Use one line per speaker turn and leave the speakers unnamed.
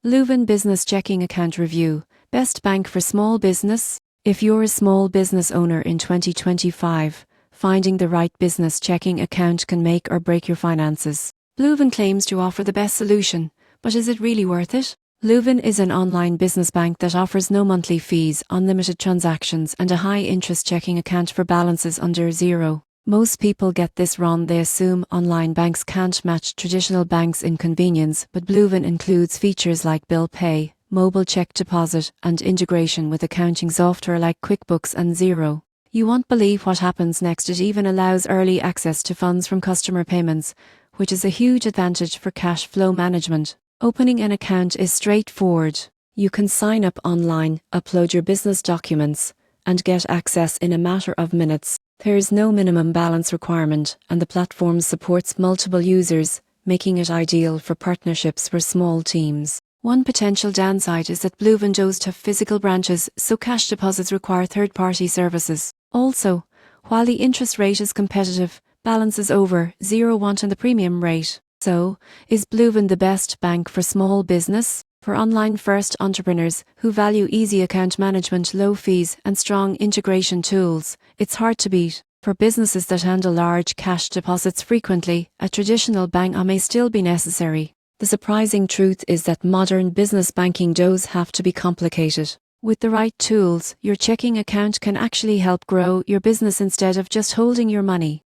Leuven Business Checking Account Review. Best bank for small business? If you're a small business owner in 2025, finding the right business checking account can make or break your finances. Leuven claims to offer the best solution, but is it really worth it? Leuven is an online business bank that offers no monthly fees, unlimited transactions, and a high-interest checking account for balances under zero. Most people get this wrong. They assume online banks can't match traditional banks in convenience, but Leuven includes features like bill pay, mobile check deposit, and integration with accounting software like QuickBooks and Xero. You won't believe what happens next. It even allows early access to funds from customer payments, which is a huge advantage for cash flow management. Opening an account is straightforward. You can sign up online, upload your business documents, and get access in a matter of minutes. There is no minimum balance requirement, and the platform supports multiple users, making it ideal for partnerships for small teams. One potential downside is that Leuven does have physical branches, so cash deposits require third-party services. Also, while the interest rate is competitive, balances over zero want in the premium rate. So, is Leuven the best bank for small business? For online-first entrepreneurs who value easy account management, low fees, and strong integration tools, it's hard to beat. For businesses that handle large cash deposits frequently, a traditional bank may still be necessary. The surprising truth is that modern business banking does have to be complicated. With the right tools, your checking account can actually help grow your business instead of just holding your money.